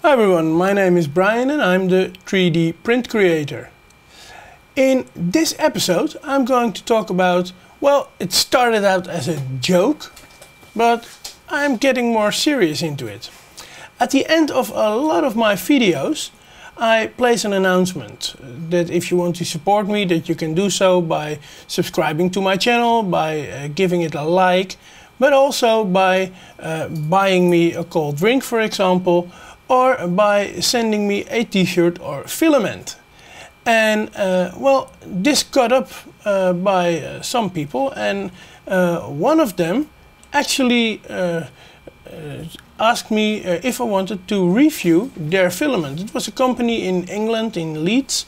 Hi everyone, my name is Brian and I'm the 3D print creator. In this episode I'm going to talk about, well, it started out as a joke, but I'm getting more serious into it. At the end of a lot of my videos I place an announcement that if you want to support me, that you can do so by subscribing to my channel, by giving it a like, but also by buying me a cold drink, for example, or by sending me a t-shirt or filament. And well, this got up by some people, and one of them actually asked me if I wanted to review their filament. It was a company in England, in Leeds,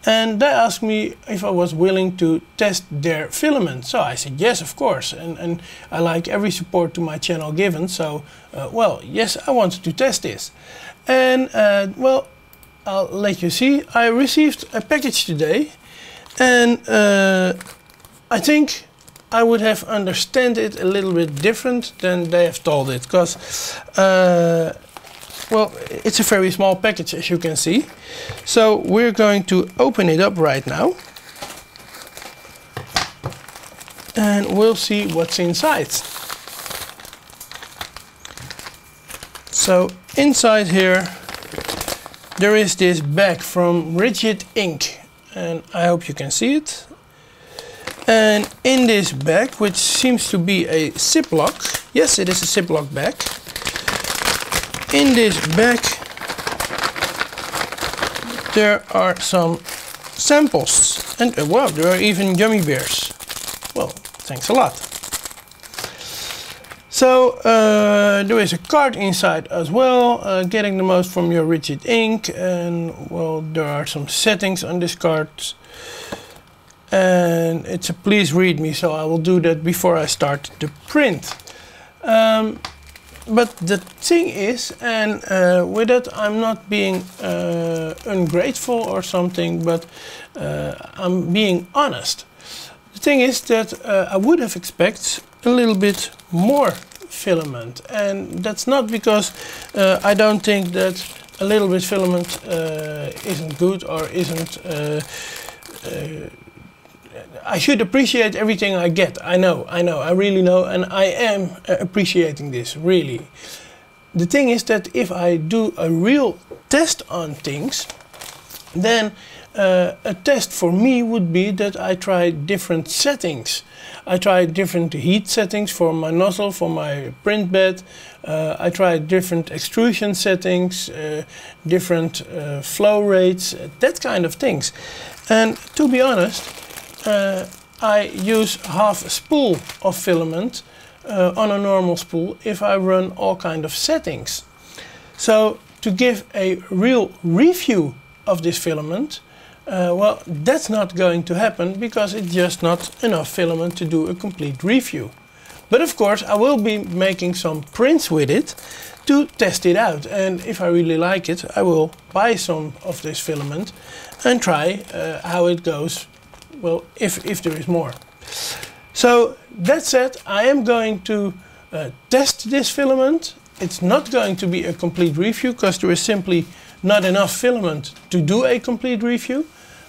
and they asked me if I was willing to test their filament. So I said yes, of course, and I like every support to my channel given, so well, yes, I wanted to test this. And well, I'll let you see. I received a package today, and I think I would have understood it a little bit different than they have told it, because well, it's a very small package, as you can see. So we're going to open it up right now and we'll see what's inside. So inside here there is this bag from Rigid.Ink, and I hope you can see it. And in this bag, which seems to be a Ziploc, yes, it is a Ziploc bag. In this bag there are some samples, and wow, there are even gummy bears. Well, thanks a lot. So there is a card inside as well, getting the most from your Rigid.Ink, and well, there are some settings on this card. And it's a please read me, so I will do that before I start the print. But the thing is, and with it I'm not being ungrateful or something, but I'm being honest. The thing is that I would have expected a little bit more filament, and that's not because I don't think that a little bit filament isn't good or isn't I should appreciate everything I get. I know, I really know, and I am appreciating this, really. The thing is that if I do a real test on things, then a test for me would be that I try different settings. I try different heat settings for my nozzle, for my print bed. I try different extrusion settings, different flow rates, that kind of things. And to be honest, I use half a spool of filament on a normal spool if I run all kind of settings. So to give a real review of this filament, well, that's not going to happen because it's just not enough filament to do a complete review. But of course I will be making some prints with it to test it out, and if I really like it I will buy some of this filament and try how it goes. Well, if there is more. So that said, I am going to test this filament. It's not going to be a complete review because there is simply not enough filament to do a complete review.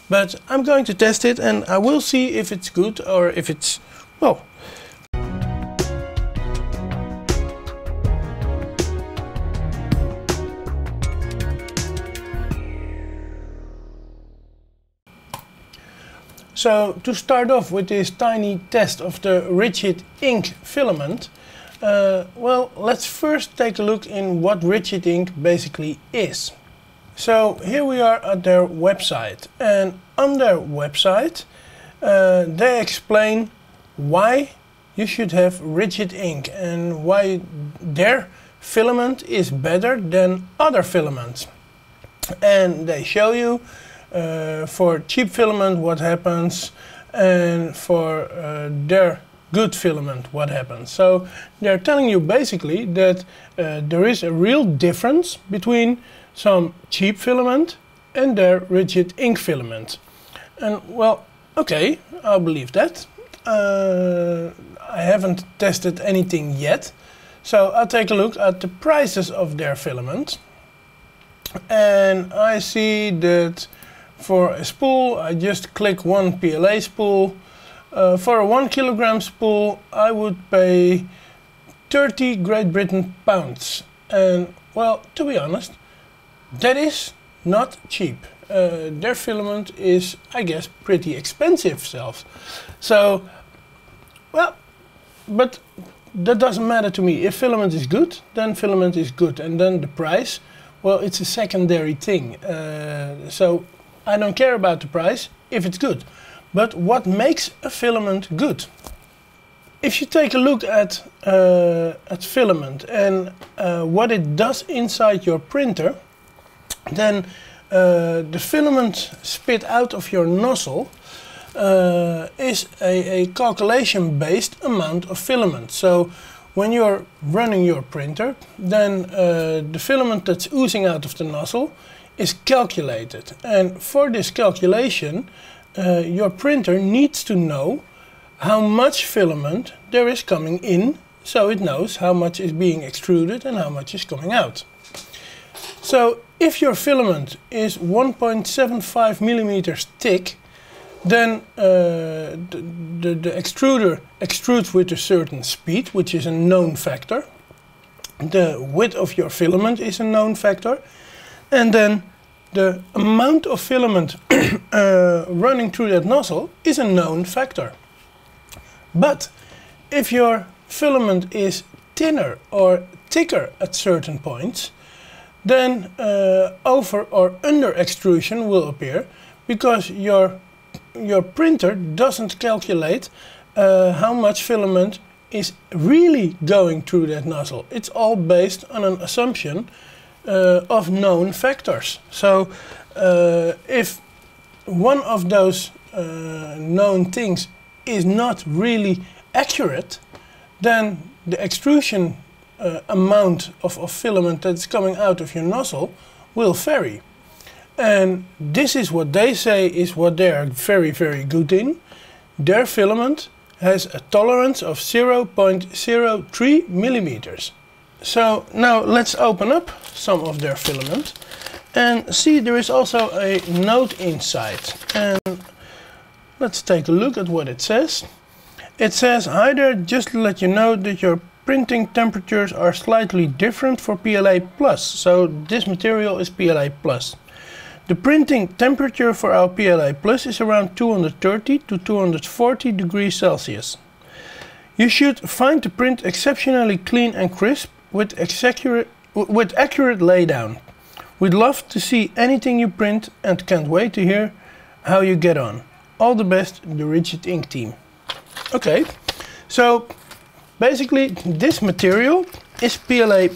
But I'm going to test it and I will see if it's good or if it's, well, so to start off with this tiny test of the Rigid.Ink filament, well, let's first take a look in what Rigid.Ink basically is. So here we are at their website, and on their website they explain why you should have Rigid.Ink and why their filament is better than other filaments. And they show you for cheap filament what happens, and for their good filament what happens. So they're telling you basically that there is a real difference between some cheap filament and their Rigid.Ink filament. And well, okay, I'll believe that. I haven't tested anything yet, so I'll take a look at the prices of their filament. and I see that for a spool I just click one PLA spool. For a 1 kilogram spool I would pay 30 Great Britain pounds, and well, to be honest, that is not cheap. Their filament is, I guess, pretty expensive self. So, well, but that doesn't matter to me. If filament is good, then filament is good, and then the price, well, it's a secondary thing. So I don't care about the price if it's good. But what makes a filament good? If you take a look at filament and what it does inside your printer, then the filament spit out of your nozzle is a calculation-based amount of filament. So when you're running your printer, then the filament that's oozing out of the nozzle is calculated. And for this calculation, your printer needs to know how much filament there is coming in, so it knows how much is being extruded and how much is coming out. So if your filament is 1.75 millimeters thick, then the extruder extrudes with a certain speed, which is a known factor. The width of your filament is a known factor, and then the amount of filament running through that nozzle is a known factor. But if your filament is thinner or thicker at certain points, then over or under extrusion will appear, because your printer doesn't calculate how much filament is really going through that nozzle. It's all based on an assumption of known factors. So if one of those known things is not really accurate, then the extrusion amount of filament that's coming out of your nozzle will vary. And this is what they say is what they are very, very good in. Their filament has a tolerance of 0.03 millimeters. So now let's open up some of their filament and see there is also a note inside. And let's take a look at what it says. It says, "Hi there, just to let you know that your printing temperatures are slightly different for PLA+. So this material is PLA+. The printing temperature for our PLA+ is around 230 to 240 degrees Celsius. You should find the print exceptionally clean and crisp with accurate laydown. We'd love to see anything you print and can't wait to hear how you get on. All the best, the Rigid.Ink team." Okay, so basically this material is PLA+,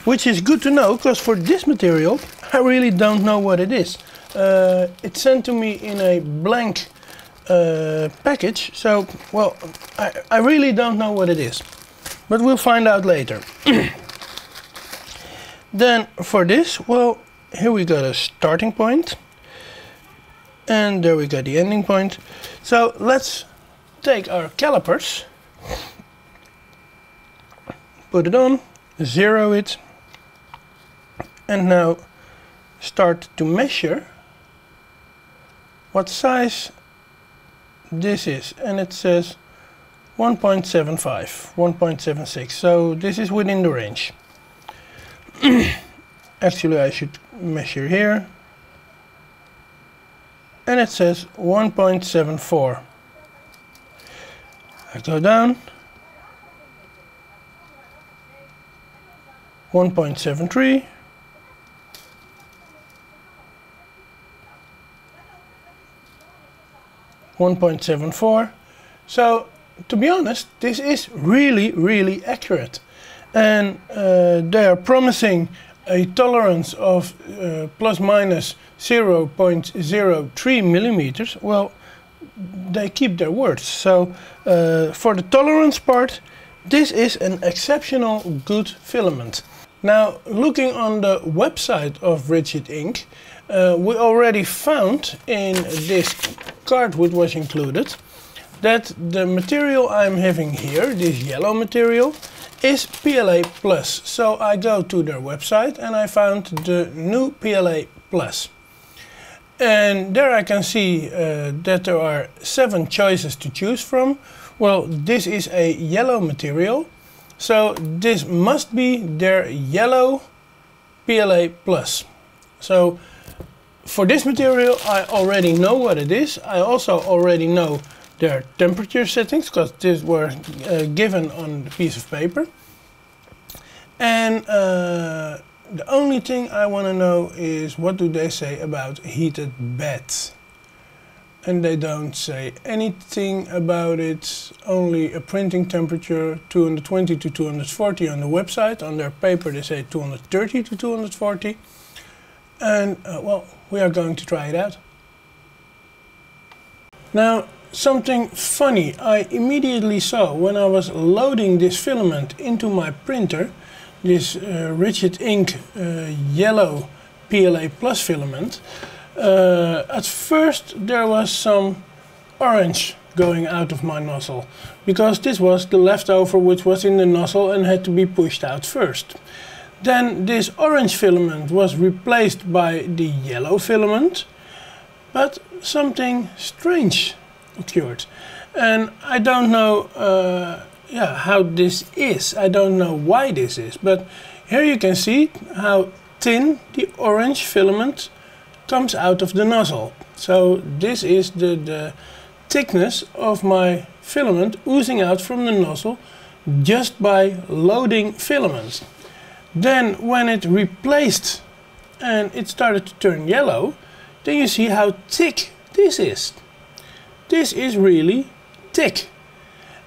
which is good to know, because for this material I really don't know what it is. It's sent to me in a blank package, so well, I really don't know what it is, but we'll find out later. Then for this, well, here we got a starting point, and there we got the ending point. So let's take our calipers, put it on, zero it, and now start to measure what size this is. And it says 1.75, 1.76, so this is within the range. Actually I should measure here, and it says 1.74. I go down, 1.73, 1.74. So to be honest, this is really accurate, and they are promising a tolerance of plus minus 0.03 millimeters. Well, they keep their words. So for the tolerance part, this is an exceptional good filament. Now, looking on the website of Rigid.Ink, we already found in this card which was included that the material I'm having here, this yellow material, is PLA Plus. So I go to their website and I found the new PLA Plus. And there I can see that there are 7 choices to choose from. Well, this is a yellow material, so this must be their yellow PLA Plus. So for this material I already know what it is. I also already know their temperature settings, because these were given on the piece of paper. And the only thing I want to know is, what do they say about heated beds? And they don't say anything about it, only a printing temperature 220 to 240 on the website. On their paper they say 230 to 240. And well, we are going to try it out. Now, something funny I immediately saw when I was loading this filament into my printer, this Rigid.Ink yellow PLA Plus filament. At first there was some orange going out of my nozzle, because this was the leftover which was in the nozzle and had to be pushed out first. Then this orange filament was replaced by the yellow filament, but something strange occurred. And I don't know how this is. I don't know why this is, but here you can see how thin the orange filament comes out of the nozzle. So this is the thickness of my filament oozing out from the nozzle just by loading filament. Then when it replaced and it started to turn yellow, then you see how thick this is. This is really thick.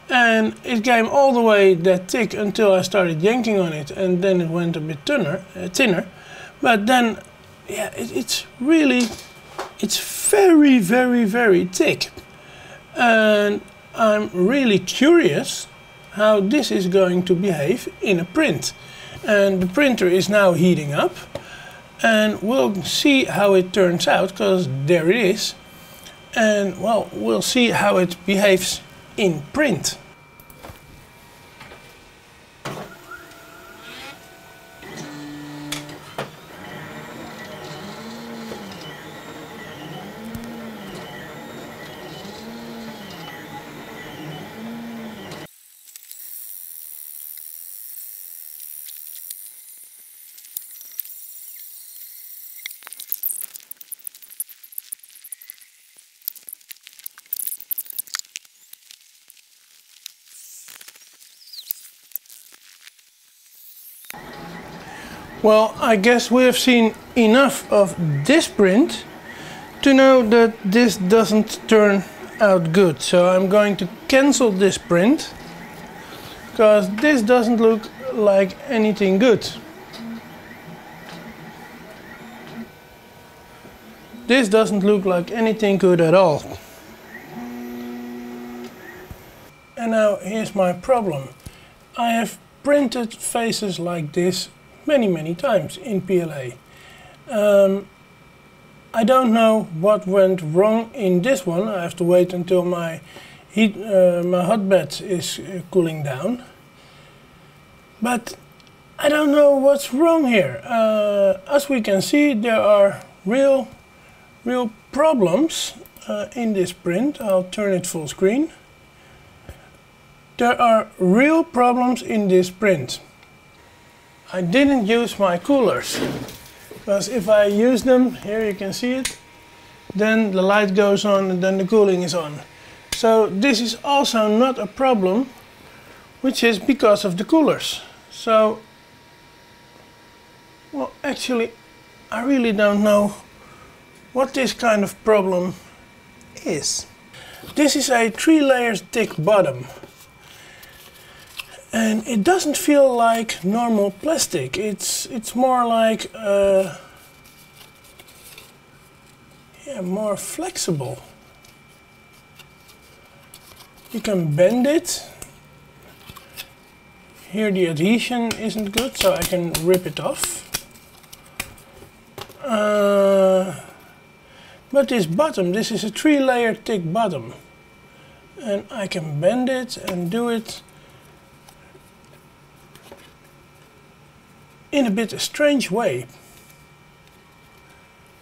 And it came all the way that thick until I started yanking on it, and then it went a bit thinner. But then, yeah, it's very, very, very thick. And I'm really curious how this is going to behave in a print. And the printer is now heating up, and we'll see how it turns out, because there it is. And well, we'll see how it behaves in print. Well, I guess we have seen enough of this print to know that this doesn't turn out good. So I'm going to cancel this print, because this doesn't look like anything good. This doesn't look like anything good at all. And now here's my problem. I have printed faces like this many times in PLA. I don't know what went wrong in this one. I have to wait until my hotbed is cooling down. But I don't know what's wrong here. As we can see, there are real problems in this print. I'll turn it full screen. There are real problems in this print. I didn't use my coolers, because if I use them, here you can see it, then the light goes on and then the cooling is on. So this is also not a problem, which is because of the coolers. So, well, actually, I really don't know what this kind of problem is. This is a 3 layers thick bottom. And it doesn't feel like normal plastic. It's more like more flexible. You can bend it. Here the adhesion isn't good, so I can rip it off. But this bottom, this is a 3 layer thick bottom. And I can bend it and do it in a bit a strange way.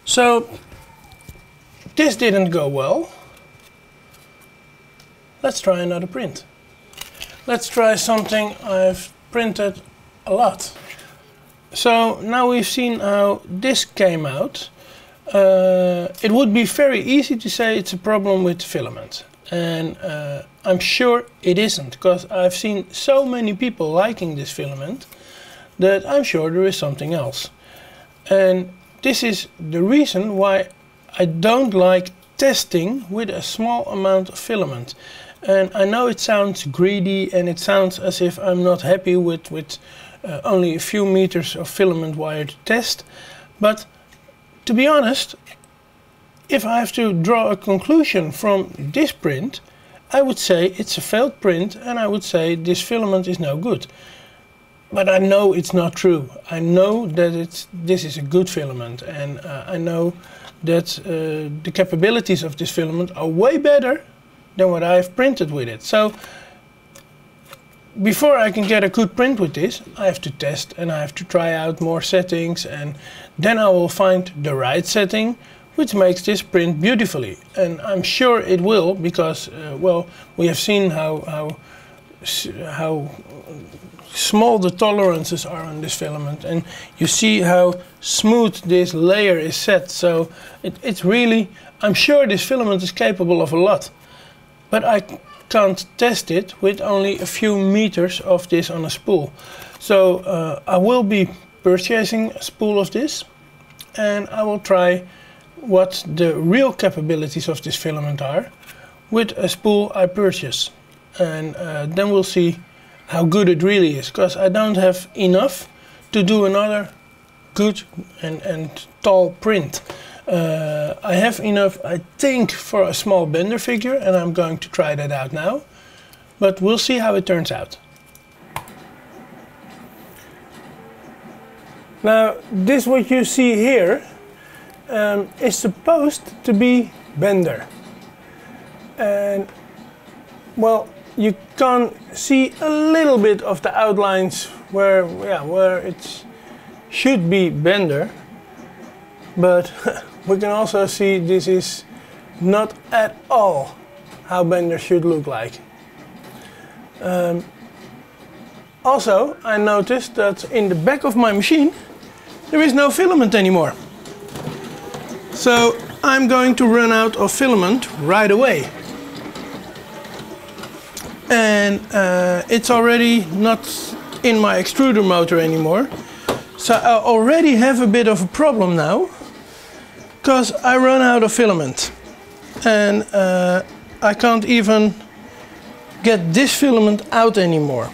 So this didn't go well. Let's try another print. Let's try something I've printed a lot. So now we've seen how this came out. It would be very easy to say it's a problem with the filament. And I'm sure it isn't, because I've seen so many people liking this filament that I'm sure there is something else. And this is the reason why I don't like testing with a small amount of filament. And I know it sounds greedy and it sounds as if I'm not happy with only a few meters of filament wire to test. But to be honest, if I have to draw a conclusion from this print, I would say it's a failed print and I would say this filament is no good. But I know it's not true. I know that this is a good filament, and I know that the capabilities of this filament are way better than what I've printed with it. So before I can get a good print with this, I have to test and I have to try out more settings, and then I will find the right setting which makes this print beautifully. And I'm sure it will, because well, we have seen how small the tolerances are on this filament, and you see how smooth this layer is set. So it's really, I'm sure this filament is capable of a lot, but I can't test it with only a few meters of this on a spool. So I will be purchasing a spool of this, and I will try what the real capabilities of this filament are with a spool I purchase, and then we'll see how good it really is, because I don't have enough to do another good and tall print. I have enough, I think, for a small bender figure, and I'm going to try that out now, but we'll see how it turns out. Now, this what you see here is supposed to be bender, and well, you can see a little bit of the outlines where it should be bender, but we can also see this is not at all how bender should look like. Also, I noticed that in the back of my machine there is no filament anymore. So I'm going to run out of filament right away. And it's already not in my extruder motor anymore. So I already have a bit of a problem now, because I run out of filament. And I can't even get this filament out anymore.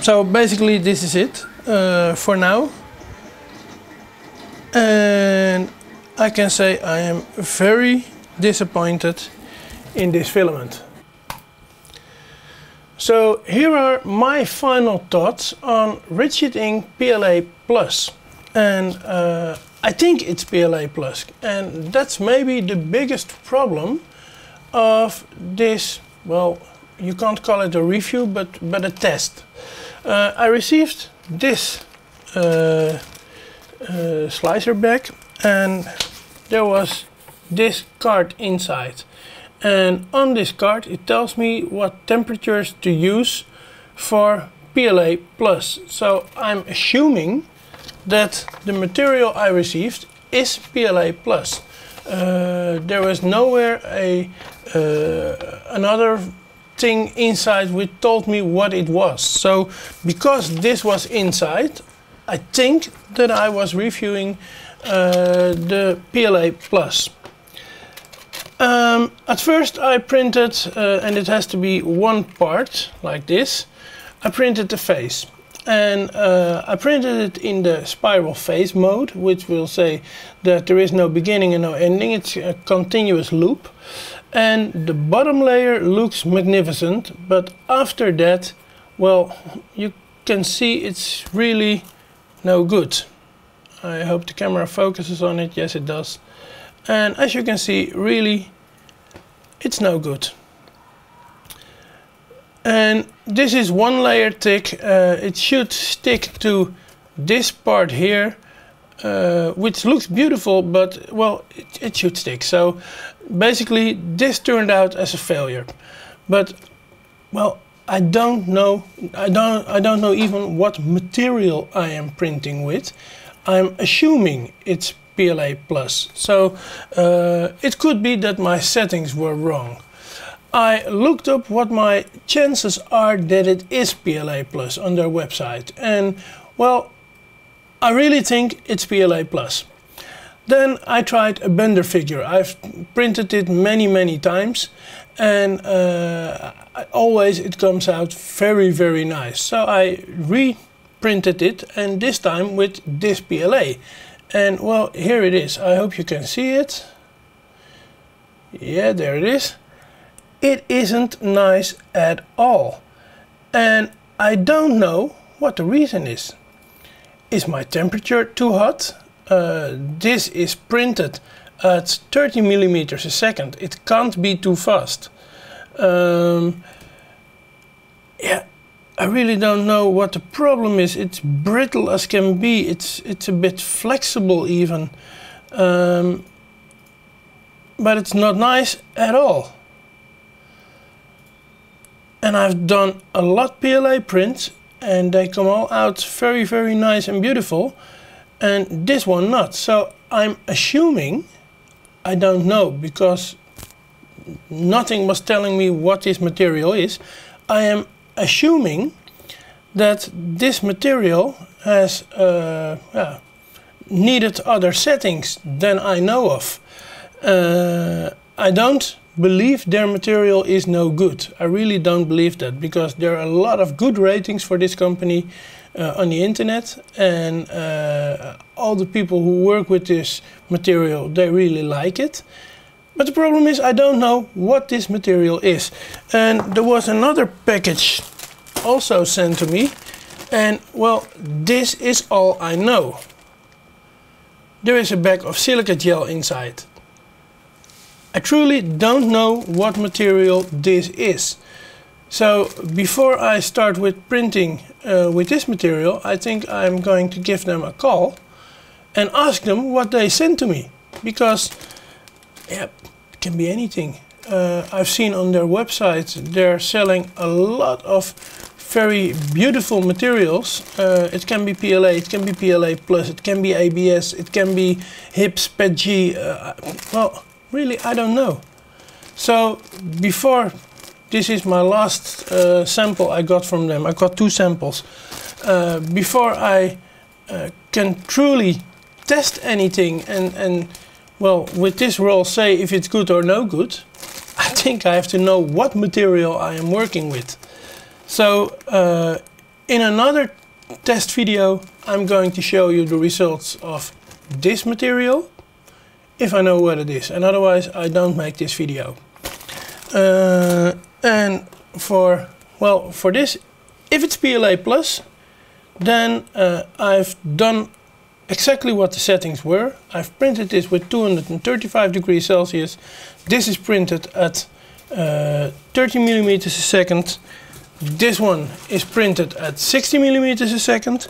So basically this is it for now. And I can say I am very disappointed in this filament. So here are my final thoughts on Rigid.Ink PLA Plus. And I think it's PLA Plus, and that's maybe the biggest problem of this, well, you can't call it a review, but a test. I received this slicer bag, and there was this card inside. And on this card it tells me what temperatures to use for PLA Plus. So I'm assuming that the material I received is PLA Plus. There was nowhere another thing inside which told me what it was. So because this was inside, I think that I was reviewing the PLA Plus. At first I printed, and it has to be one part like this, I printed the face. And I printed it in the spiral face mode, which will say that there is no beginning and no ending. It's a continuous loop. And the bottom layer looks magnificent, but after that, well, you can see it's really no good. I hope the camera focuses on it. Yes, it does. And as you can see, really, it's no good. And this is one layer thick. It should stick to this part here, which looks beautiful, but well, it should stick. So basically this turned out as a failure. But well, I don't know even what material I am printing with. I'm assuming it's PLA plus. So it could be that my settings were wrong. I looked up what my chances are that it is PLA plus on their website, and well, I really think it's PLA plus. Then I tried a bender figure. I've printed it many times, and always it comes out very nice. So I reprinted it, and this time with this PLA. And well, here it is. I hope you can see it. Yeah, there it is. It isn't nice at all. And I don't know what the reason is. Is my temperature too hot? This is printed at 30 millimeters a second. It can't be too fast. Yeah, I really don't know what the problem is. It's brittle as can be. It's a bit flexible even. But it's not nice at all. And I've done a lot PLA prints, and they come all out very nice and beautiful, and this one not. So I'm assuming, I don't know, because nothing was telling me what this material is. I am assuming that this material has needed other settings than I know of. I don't believe their material is no good. I really don't believe that, because there are a lot of good ratings for this company on the internet, and all the people who work with this material, they really like it. But the problem is I don't know what this material is. And there was another package also sent to me, and well, this is all I know. There is a bag of silica gel inside. I truly don't know what material this is. So before I start with printing with this material, I think I'm going to give them a call and ask them what they sent to me. Because yeah, it can be anything. I've seen on their website they're selling a lot of very beautiful materials. It can be PLA, it can be PLA plus, it can be ABS, it can be HIPS, PETG. Well, really, I don't know. So before, this is my last sample I got from them. I got 2 samples. Before I can truly test anything and well, with this roll say if it's good or no good, I think I have to know what material I am working with. So in another test video I'm going to show you the results of this material, if I know what it is, and otherwise I don't make this video. And for this, if it's PLA plus, then I've done exactly what the settings were. I've printed this with 235 degrees Celsius. This is printed at 30 millimeters a second. This one is printed at 60 millimeters a second.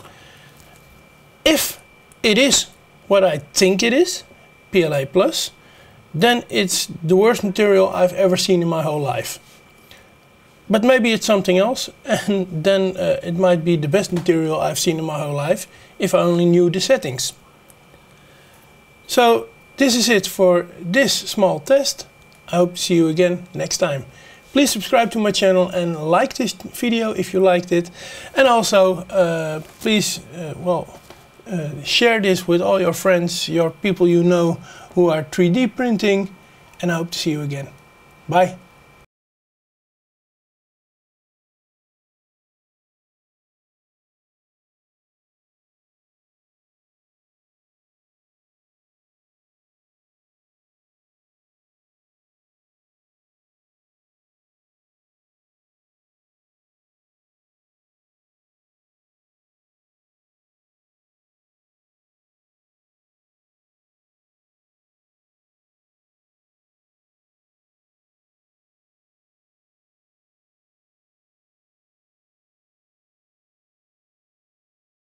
If it is what I think it is, PLA plus, then it's the worst material I've ever seen in my whole life. But maybe it's something else, and then it might be the best material I've seen in my whole life, if I only knew the settings. So this is it for this small test. I hope to see you again next time. Please subscribe to my channel and like this video if you liked it. And also please share this with all your friends, your people you know who are 3D printing, and I hope to see you again. Bye.